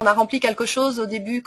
On a rempli quelque chose au début,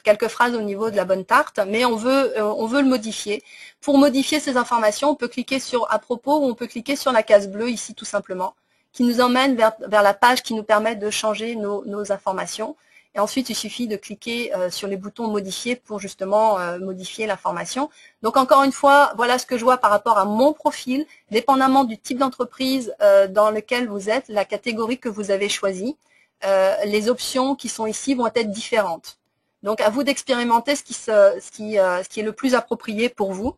quelques phrases au niveau de la bonne tarte, mais on veut le modifier. Pour modifier ces informations, on peut cliquer sur « À propos » ou on peut cliquer sur la case bleue ici tout simplement, qui nous emmène vers la page qui nous permet de changer nos informations. Et ensuite, il suffit de cliquer sur les boutons modifier pour justement modifier l'information. Donc encore une fois, voilà ce que je vois par rapport à mon profil, dépendamment du type d'entreprise dans lequel vous êtes, la catégorie que vous avez choisie. Les options qui sont ici vont être différentes. Donc à vous d'expérimenter ce qui est le plus approprié pour vous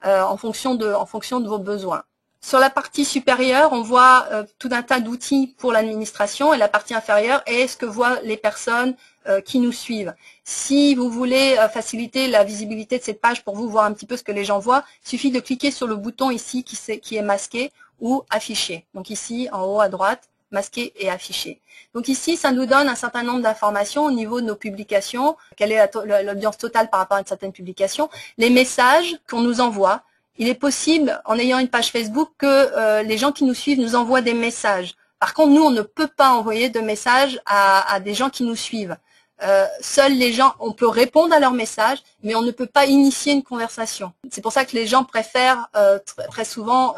en fonction de vos besoins. Sur la partie supérieure, on voit tout un tas d'outils pour l'administration et la partie inférieure est ce que voient les personnes qui nous suivent. Si vous voulez faciliter la visibilité de cette page pour vous voir un petit peu ce que les gens voient, il suffit de cliquer sur le bouton ici qui est masqué ou affiché. Donc ici, en haut à droite, masqué et affiché. Donc ici, ça nous donne un certain nombre d'informations au niveau de nos publications, quelle est l'audience totale par rapport à une certaine publication, les messages qu'on nous envoie. Il est possible, en ayant une page Facebook, que les gens qui nous suivent nous envoient des messages. Par contre, nous, on ne peut pas envoyer de messages à des gens qui nous suivent. Seuls les gens, on peut répondre à leurs messages, mais on ne peut pas initier une conversation. C'est pour ça que les gens préfèrent très souvent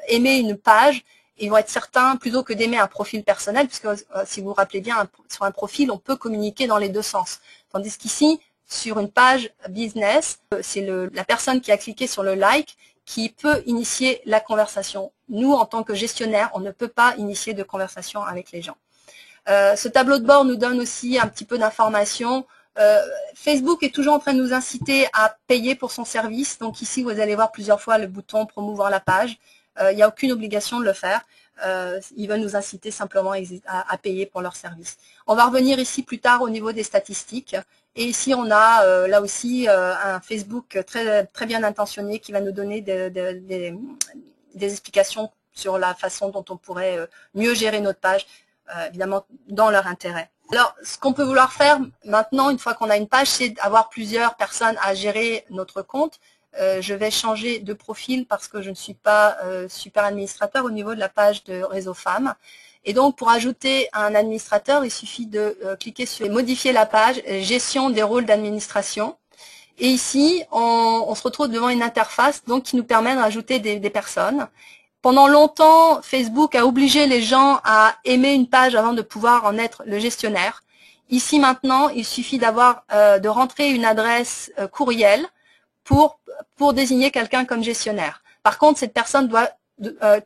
aimer une page. Ils vont être certains, plutôt que d'aimer un profil personnel, puisque si vous vous rappelez bien, sur un profil, on peut communiquer dans les deux sens. Tandis qu'ici, sur une page business, c'est la personne qui a cliqué sur le like qui peut initier la conversation. Nous, en tant que gestionnaire, on ne peut pas initier de conversation avec les gens. Ce tableau de bord nous donne aussi un petit peu d'informations. Facebook est toujours en train de nous inciter à payer pour son service. Donc ici, vous allez voir plusieurs fois le bouton promouvoir la page. Il n'y a aucune obligation de le faire. Ils veulent nous inciter simplement à payer pour leur service. On va revenir ici plus tard au niveau des statistiques. Et ici, on a là aussi un Facebook très bien intentionné qui va nous donner des explications sur la façon dont on pourrait mieux gérer notre page, évidemment dans leur intérêt. Alors, ce qu'on peut vouloir faire maintenant, une fois qu'on a une page, c'est d'avoir plusieurs personnes à gérer notre compte. Je vais changer de profil parce que je ne suis pas super administrateur au niveau de la page de Réseau Femmes. Et donc, pour ajouter un administrateur, il suffit de cliquer sur « Modifier la page, gestion des rôles d'administration ». Et ici, on se retrouve devant une interface donc, qui nous permet de rajouter des personnes. Pendant longtemps, Facebook a obligé les gens à aimer une page avant de pouvoir en être le gestionnaire. Ici, maintenant, il suffit de rentrer une adresse courriel pour désigner quelqu'un comme gestionnaire. Par contre, cette personne doit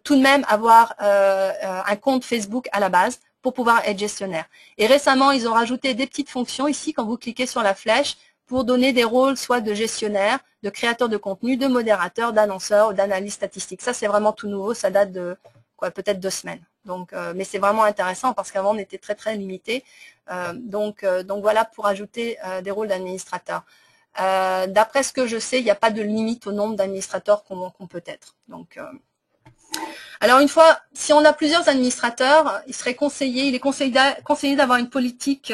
tout de même avoir un compte Facebook à la base pour pouvoir être gestionnaire. Et récemment, ils ont rajouté des petites fonctions ici, quand vous cliquez sur la flèche, pour donner des rôles soit de gestionnaire, de créateur de contenu, de modérateur, d'annonceur ou d'analyste statistique. Ça, c'est vraiment tout nouveau, ça date de peut-être 2 semaines. Donc, mais c'est vraiment intéressant parce qu'avant, on était très limité. Donc voilà pour ajouter des rôles d'administrateur. D'après ce que je sais, il n'y a pas de limite au nombre d'administrateurs qu'on peut être. Donc, alors une fois, si on a plusieurs administrateurs, il est conseillé d'avoir une politique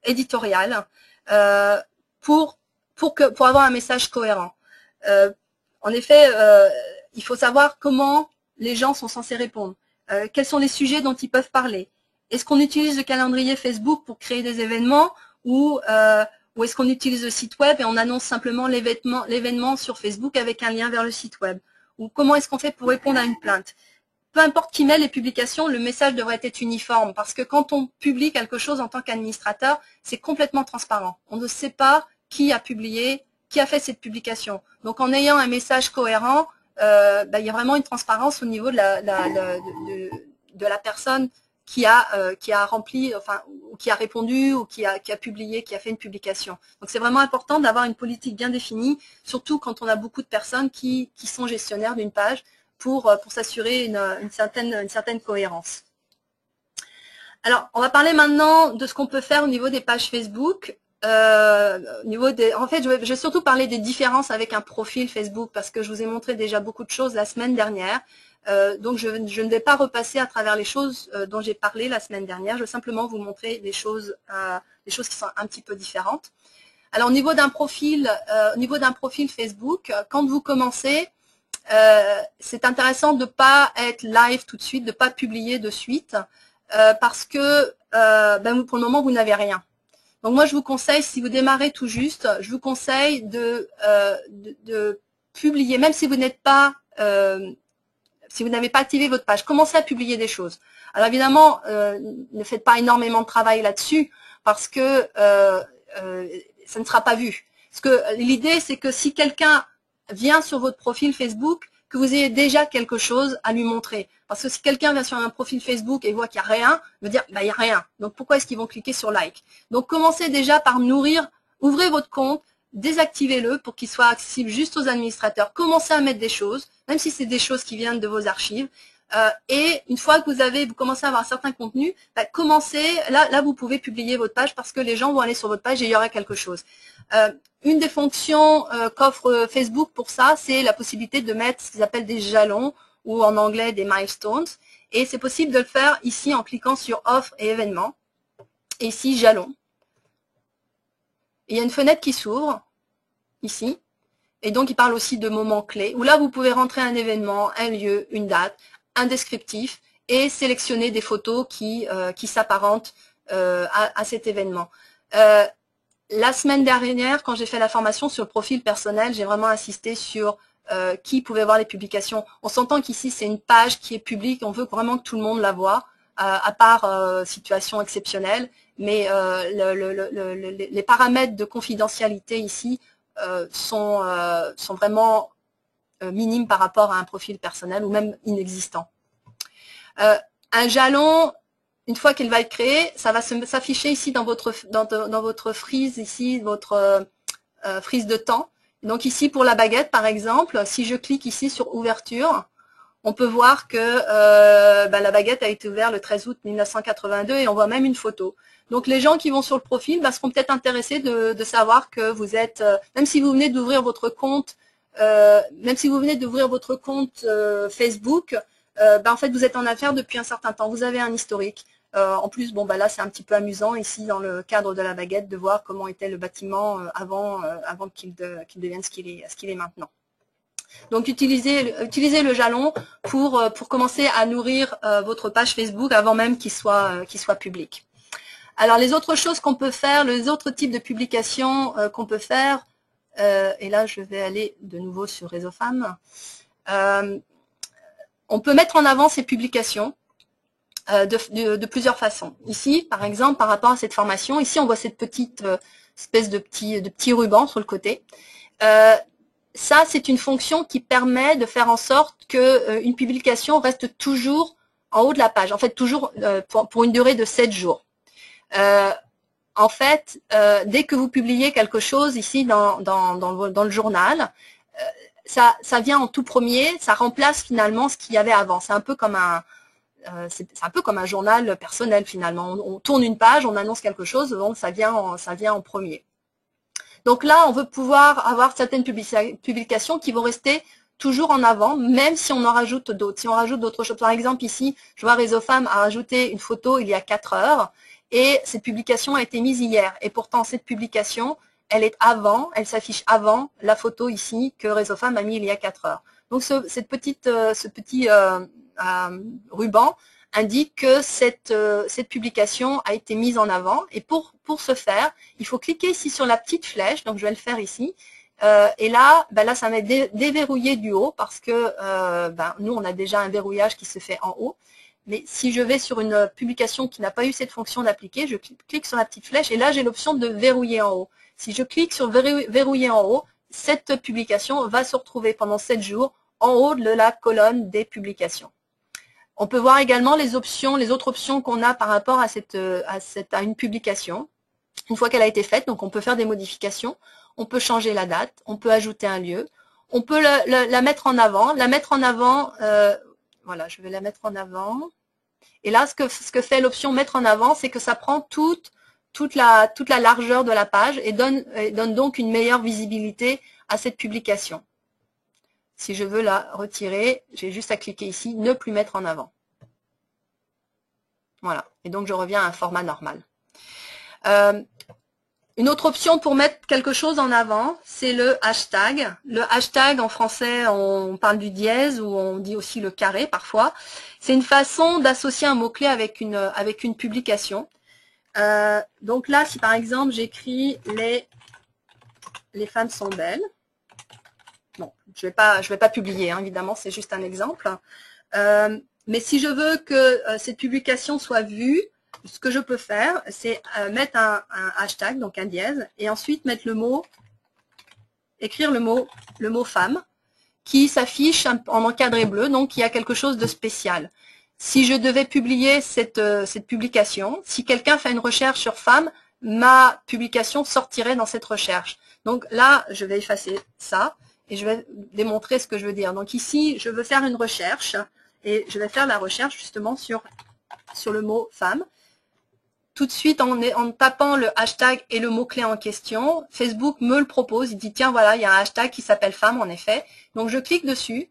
éditoriale pour avoir un message cohérent. En effet, il faut savoir comment les gens sont censés répondre. Quels sont les sujets dont ils peuvent parler? Est-ce qu'on utilise le calendrier Facebook pour créer des événements ou est-ce qu'on utilise le site web et on annonce simplement l'événement sur Facebook avec un lien vers le site web? Ou comment est-ce qu'on fait pour répondre à une plainte? Peu importe qui met les publications, le message devrait être uniforme parce que quand on publie quelque chose en tant qu'administrateur, c'est complètement transparent. On ne sait pas qui a publié, qui a fait cette publication. Donc en ayant un message cohérent, il y a vraiment une transparence au niveau de la personne qui a rempli, enfin, ou qui a répondu, ou qui a publié, qui a fait une publication. Donc c'est vraiment important d'avoir une politique bien définie, surtout quand on a beaucoup de personnes qui sont gestionnaires d'une page, pour s'assurer une certaine cohérence. Alors, on va parler maintenant de ce qu'on peut faire au niveau des pages Facebook. En fait, je vais surtout parler des différences avec un profil Facebook parce que je vous ai montré déjà beaucoup de choses la semaine dernière. Donc, je ne vais pas repasser à travers les choses dont j'ai parlé la semaine dernière. Je vais simplement vous montrer des choses qui sont un petit peu différentes. Alors, au niveau d'un profil Facebook, quand vous commencez, c'est intéressant de ne pas être live tout de suite, de ne pas publier de suite, parce que pour le moment, vous n'avez rien. Donc moi, je vous conseille, si vous démarrez tout juste, je vous conseille de publier, même si vous n'êtes pas, si vous n'avez pas activé votre page, commencez à publier des choses. Alors évidemment, ne faites pas énormément de travail là-dessus parce que ça ne sera pas vu. Parce que l'idée, c'est que si quelqu'un vient sur votre profil Facebook, que vous ayez déjà quelque chose à lui montrer. Parce que si quelqu'un vient sur un profil Facebook et voit qu'il n'y a rien, il va dire, bah, il n'y a rien. Donc, pourquoi est-ce qu'ils vont cliquer sur like? Donc, commencez déjà par nourrir, ouvrez votre compte, désactivez-le pour qu'il soit accessible juste aux administrateurs. Commencez à mettre des choses, même si c'est des choses qui viennent de vos archives. Et une fois que vous commencez à avoir un certain contenu, bah, là vous pouvez publier votre page parce que les gens vont aller sur votre page et il y aura quelque chose. Une des fonctions qu'offre Facebook pour ça, c'est la possibilité de mettre ce qu'ils appellent des jalons ou en anglais des milestones. Et c'est possible de le faire ici en cliquant sur offre et événements. Et ici, jalons. Et il y a une fenêtre qui s'ouvre ici. Et donc, il parle aussi de moments clés, où là, vous pouvez rentrer un événement, un lieu, une date, un descriptif, et sélectionner des photos qui s'apparentent à cet événement. La semaine dernière, quand j'ai fait la formation sur le profil personnel, j'ai vraiment insisté sur qui pouvait voir les publications. On s'entend qu'ici, c'est une page qui est publique, on veut vraiment que tout le monde la voit, à part situation exceptionnelle, mais les paramètres de confidentialité ici sont vraiment minimes par rapport à un profil personnel ou même inexistant. Un jalon, une fois qu'il va être créé, ça va s'afficher ici dans votre frise, ici, votre frise de temps. Donc ici, pour la baguette, par exemple, si je clique ici sur ouverture, on peut voir que la baguette a été ouverte le 13 août 1982 et on voit même une photo. Donc les gens qui vont sur le profil seront peut-être intéressés de savoir que vous êtes, même si vous venez d'ouvrir votre compte, Facebook, en fait vous êtes en affaires depuis un certain temps, vous avez un historique. En plus, là c'est un petit peu amusant ici dans le cadre de la baguette de voir comment était le bâtiment avant qu'il devienne ce qu'il est maintenant. Donc utilisez le jalon pour commencer à nourrir votre page Facebook avant même qu'il soit public. Alors les autres choses qu'on peut faire, les autres types de publications qu'on peut faire, et là je vais aller de nouveau sur Réseau Femmes, on peut mettre en avant ces publications de plusieurs façons. Ici, par exemple, par rapport à cette formation, ici on voit cette petite espèce de petit ruban sur le côté. Ça, c'est une fonction qui permet de faire en sorte qu'une publication reste toujours en haut de la page, en fait toujours pour une durée de 7 jours. En fait, dès que vous publiez quelque chose ici dans le journal, ça vient en tout premier, ça remplace finalement ce qu'il y avait avant. C'est un peu comme un journal personnel finalement. On tourne une page, on annonce quelque chose, donc ça vient en premier. Donc là, on veut pouvoir avoir certaines publications qui vont rester toujours en avant, même si on en rajoute d'autres. Si on rajoute d'autres choses, par exemple ici, je vois Réseau Femmes a rajouté une photo il y a 4 heures, et cette publication a été mise hier. Et pourtant, cette publication, elle s'affiche avant la photo ici que Réseau Femmes a mis il y a 4 heures. Donc ce petit ruban indique que cette publication a été mise en avant. Et pour ce faire, il faut cliquer ici sur la petite flèche. Donc je vais le faire ici. Et là, ça va déverrouiller du haut parce que nous, on a déjà un verrouillage qui se fait en haut. Mais si je vais sur une publication qui n'a pas eu cette fonction d'appliquer, je clique sur la petite flèche et là, j'ai l'option de verrouiller en haut. Si je clique sur verrouiller en haut, cette publication va se retrouver pendant 7 jours en haut de la colonne des publications. On peut voir également les autres options qu'on a par rapport à une publication. Une fois qu'elle a été faite, donc on peut faire des modifications, on peut changer la date, on peut ajouter un lieu, on peut la mettre en avant. Voilà, je vais la mettre en avant. Et là, ce que fait l'option mettre en avant, c'est que ça prend toute la largeur de la page et donne donc une meilleure visibilité à cette publication. Si je veux la retirer, j'ai juste à cliquer ici, ne plus mettre en avant. Voilà, et donc je reviens à un format normal. Une autre option pour mettre quelque chose en avant, c'est le hashtag. Le hashtag, en français, on parle du dièse ou on dit aussi le carré parfois. C'est une façon d'associer un mot-clé avec une publication. Donc là, si par exemple j'écris les femmes sont belles, bon, je vais pas publier, hein, évidemment, c'est juste un exemple. Mais si je veux que cette publication soit vue, ce que je peux faire, c'est mettre un hashtag, donc un dièse, et ensuite mettre le mot, écrire le mot femme, qui s'affiche en encadré bleu, donc il y a quelque chose de spécial. Si je devais publier cette publication, si quelqu'un fait une recherche sur femme, ma publication sortirait dans cette recherche. Donc là, je vais effacer ça et je vais démontrer ce que je veux dire. Donc ici, je veux faire une recherche et je vais faire la recherche justement sur le mot femme. Tout de suite, en tapant le hashtag et le mot-clé en question, Facebook me le propose. Il dit, tiens, voilà, il y a un hashtag qui s'appelle femme, en effet. Donc, je clique dessus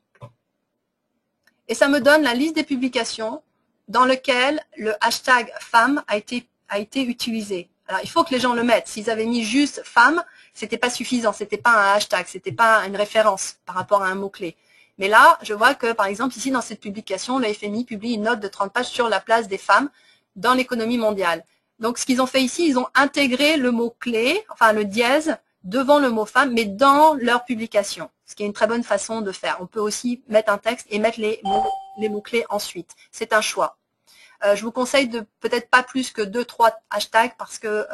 et ça me donne la liste des publications dans lesquelles le hashtag femme a été utilisé. Alors, il faut que les gens le mettent. S'ils avaient mis juste femme, c'était pas suffisant. C'était pas un hashtag, c'était pas une référence par rapport à un mot-clé. Mais là, je vois que, par exemple, ici, dans cette publication, le FMI publie une note de 30 pages sur la place des femmes dans l'économie mondiale. Donc, ce qu'ils ont fait ici, ils ont intégré le mot-clé, enfin le dièse, devant le mot femme, mais dans leur publication, ce qui est une très bonne façon de faire. On peut aussi mettre un texte et mettre les mots-clés ensuite. C'est un choix. Je vous conseille de peut-être pas plus que 2-3 hashtags parce que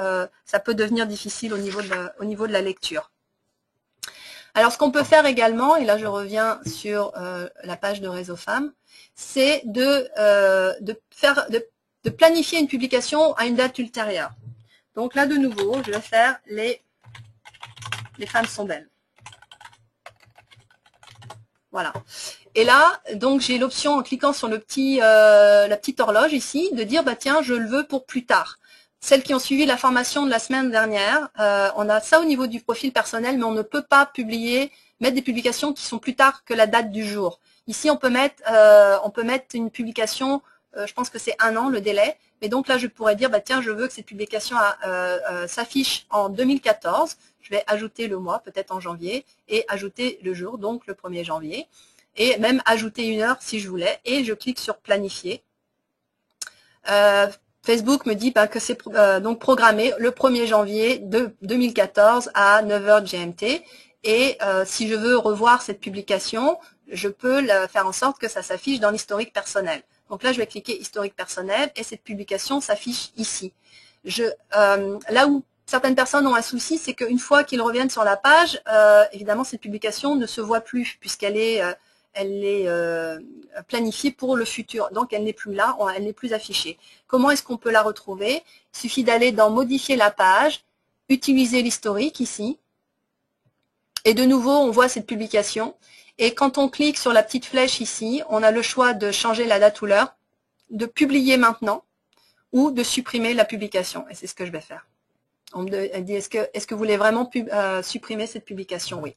ça peut devenir difficile au niveau de la lecture. Alors, ce qu'on peut faire également, et là je reviens sur la page de Réseau Femmes, c'est de planifier une publication à une date ultérieure. Donc là, de nouveau, je vais faire les femmes sont belles. Voilà. Et là, donc j'ai l'option en cliquant sur la petite horloge ici, de dire, bah tiens, je le veux pour plus tard. Celles qui ont suivi la formation de la semaine dernière, on a ça au niveau du profil personnel, mais on ne peut pas mettre des publications qui sont plus tard que la date du jour. Ici, on peut mettre une publication, je pense que c'est 1 an le délai, mais donc là, je pourrais dire, bah tiens, je veux que cette publication s'affiche en 2014. Je vais ajouter le mois, peut-être en janvier, et ajouter le jour, donc le 1er janvier, et même ajouter une heure si je voulais, et je clique sur planifier. Facebook me dit que c'est donc programmé le 1er janvier de 2014 à 9h GMT. Et si je veux revoir cette publication, je peux faire en sorte que ça s'affiche dans l'historique personnel. Donc là, je vais cliquer historique personnel et cette publication s'affiche ici. Là où certaines personnes ont un souci, c'est qu'une fois qu'ils reviennent sur la page, évidemment, cette publication ne se voit plus puisqu'elle est planifiée pour le futur. Donc, elle n'est plus là, elle n'est plus affichée. Comment est-ce qu'on peut la retrouver? Il suffit d'aller dans modifier la page, utiliser l'historique ici. Et de nouveau, on voit cette publication. Et quand on clique sur la petite flèche ici, on a le choix de changer la date ou l'heure, de publier maintenant ou de supprimer la publication. Et c'est ce que je vais faire. On me dit, est-ce que vous voulez vraiment supprimer cette publication? Oui.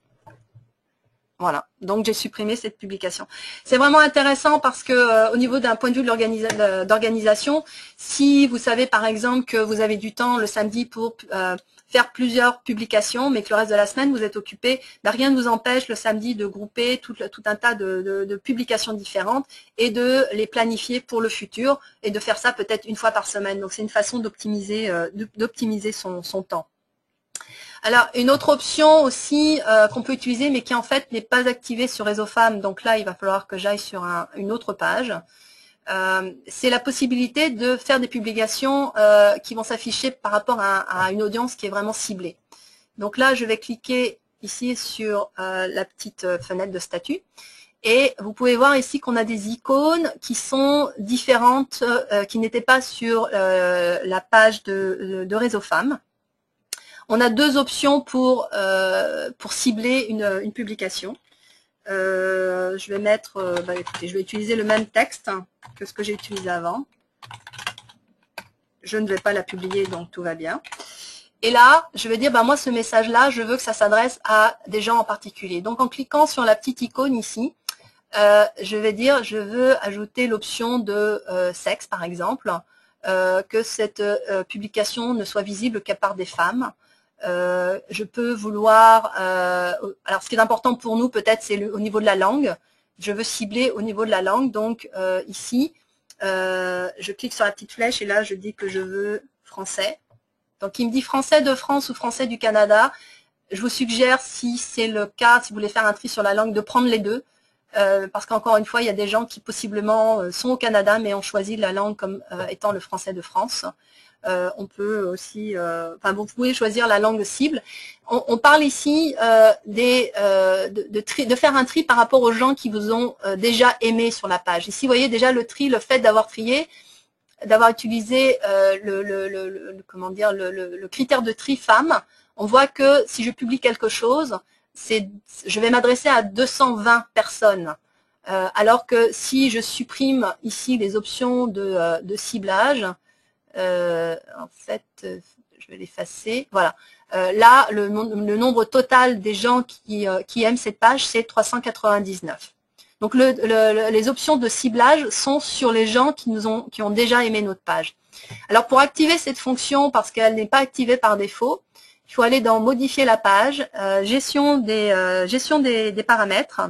Voilà, donc j'ai supprimé cette publication. C'est vraiment intéressant parce que au niveau d'un point de vue d'organisation, si vous savez par exemple que vous avez du temps le samedi pour faire plusieurs publications, mais que le reste de la semaine vous êtes occupé, rien ne vous empêche le samedi de grouper tout un tas de publications différentes et de les planifier pour le futur et de faire ça peut-être une fois par semaine. Donc c'est une façon d'optimiser son temps. Alors, une autre option aussi qu'on peut utiliser, mais qui en fait n'est pas activée sur Réseau Femmes, donc là, il va falloir que j'aille sur une autre page, c'est la possibilité de faire des publications qui vont s'afficher par rapport à une audience qui est vraiment ciblée. Donc là, je vais cliquer ici sur la petite fenêtre de statut. Et vous pouvez voir ici qu'on a des icônes qui sont différentes, qui n'étaient pas sur la page de Réseau Femmes. On a 2 options pour cibler une publication. Je vais mettre, écoutez, je vais utiliser le même texte que ce que j'ai utilisé avant. Je ne vais pas la publier, donc tout va bien. Et là, je vais dire, moi, ce message-là, je veux que ça s'adresse à des gens en particulier. Donc, en cliquant sur la petite icône ici, je vais dire, je veux ajouter l'option de sexe, par exemple, que cette publication ne soit visible qu'à part des femmes. Je peux vouloir, alors ce qui est important pour nous peut-être c'est au niveau de la langue, je veux cibler au niveau de la langue, donc ici je clique sur la petite flèche et là je dis que je veux français. Donc il me dit français de France ou français du Canada. Je vous suggère, si c'est le cas, si vous voulez faire un tri sur la langue, de prendre les deux. Parce qu'encore une fois, il y a des gens qui possiblement sont au Canada, mais ont choisi la langue comme étant le français de France. On peut aussi, vous pouvez choisir la langue cible. On parle ici de faire un tri par rapport aux gens qui vous ont déjà aimé sur la page. Ici, vous voyez déjà le tri, le fait d'avoir trié, d'avoir utilisé le critère de tri femme. On voit que si je publie quelque chose, je vais m'adresser à 220 personnes. Alors que si je supprime ici les options de ciblage, en fait, je vais l'effacer. Voilà. Là, le nombre total des gens qui aiment cette page, c'est 399. Donc, les options de ciblage sont sur les gens qui ont déjà aimé notre page. Alors, pour activer cette fonction, parce qu'elle n'est pas activée par défaut, il faut aller dans modifier la page, gestion des paramètres.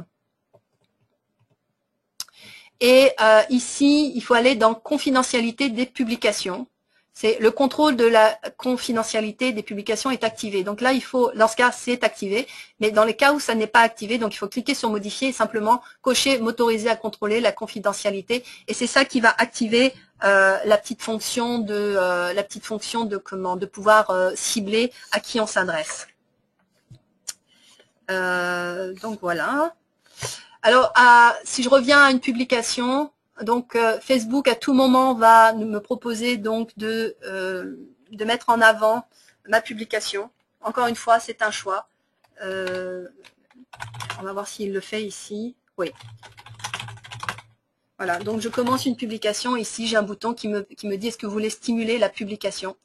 Et ici, il faut aller dans confidentialité des publications. C'est le contrôle de la confidentialité des publications est activé. Donc là, il faut, dans ce cas, c'est activé. Mais dans les cas où ça n'est pas activé, donc il faut cliquer sur modifier et simplement cocher m'autoriser à contrôler la confidentialité. Et c'est ça qui va activer la petite fonction de pouvoir cibler à qui on s'adresse. Donc voilà. Alors, si je reviens à une publication, donc Facebook à tout moment va me proposer donc de mettre en avant ma publication. Encore une fois, c'est un choix. On va voir s'il le fait ici. Oui. Voilà, donc je commence une publication. Ici, j'ai un bouton qui me dit est-ce que vous voulez stimuler la publication.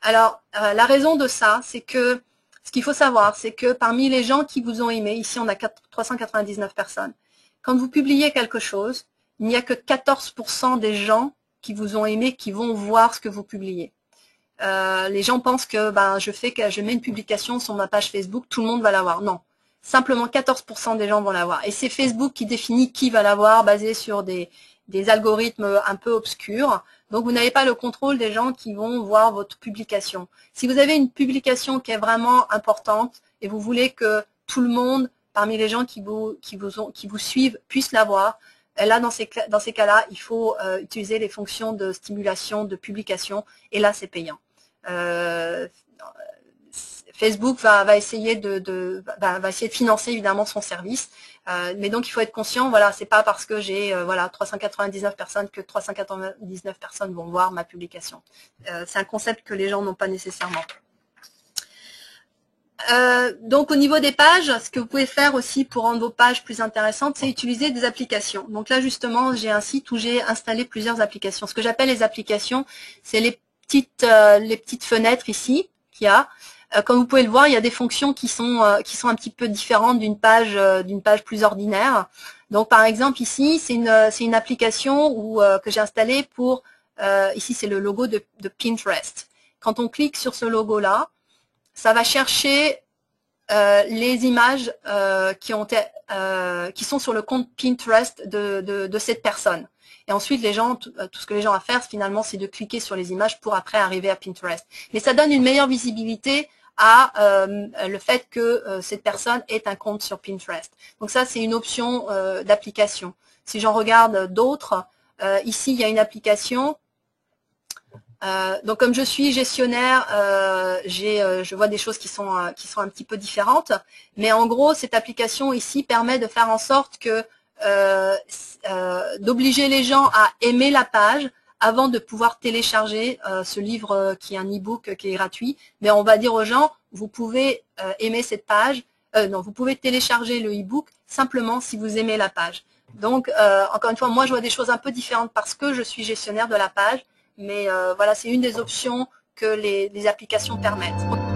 Alors, la raison de ça, c'est que ce qu'il faut savoir, c'est que parmi les gens qui vous ont aimé, ici on a 399 personnes, quand vous publiez quelque chose, il n'y a que 14% des gens qui vous ont aimé qui vont voir ce que vous publiez. Les gens pensent que je mets une publication sur ma page Facebook, tout le monde va la voir. Non, simplement 14% des gens vont la voir. Et c'est Facebook qui définit qui va la voir, basé sur des algorithmes un peu obscurs. Donc, vous n'avez pas le contrôle des gens qui vont voir votre publication. Si vous avez une publication qui est vraiment importante et vous voulez que tout le monde, parmi les gens qui vous suivent, puisse la voir, là, dans ces cas-là, il faut utiliser les fonctions de stimulation, de publication, et là, c'est payant. Facebook va essayer de financer évidemment son service, mais donc il faut être conscient, voilà, c'est pas parce que j'ai 399 personnes que 399 personnes vont voir ma publication. C'est un concept que les gens n'ont pas nécessairement. Donc au niveau des pages, ce que vous pouvez faire aussi pour rendre vos pages plus intéressantes, c'est utiliser des applications. Donc là justement, j'ai un site où j'ai installé plusieurs applications. Ce que j'appelle les applications, c'est les petites fenêtres ici qu'il y a. Comme vous pouvez le voir, il y a des fonctions qui sont un petit peu différentes d'une page plus ordinaire. Donc par exemple ici, c'est une application que j'ai installée pour ici c'est le logo de Pinterest. Quand on clique sur ce logo là, ça va chercher les images qui sont sur le compte Pinterest de cette personne. Et ensuite, tout ce que les gens ont à faire, finalement, c'est de cliquer sur les images pour après arriver à Pinterest. Mais ça donne une meilleure visibilité à le fait que cette personne ait un compte sur Pinterest. Donc ça, c'est une option d'application. Si j'en regarde d'autres, ici, il y a une application. Donc comme je suis gestionnaire, je vois des choses qui sont un petit peu différentes, mais en gros cette application ici permet de faire en sorte que d'obliger les gens à aimer la page avant de pouvoir télécharger ce livre qui est un e-book qui est gratuit. Mais on va dire aux gens, vous pouvez aimer cette page, non, vous pouvez télécharger le e-book simplement si vous aimez la page. Donc encore une fois, moi je vois des choses un peu différentes parce que je suis gestionnaire de la page. Mais voilà, c'est une des options que les applications permettent.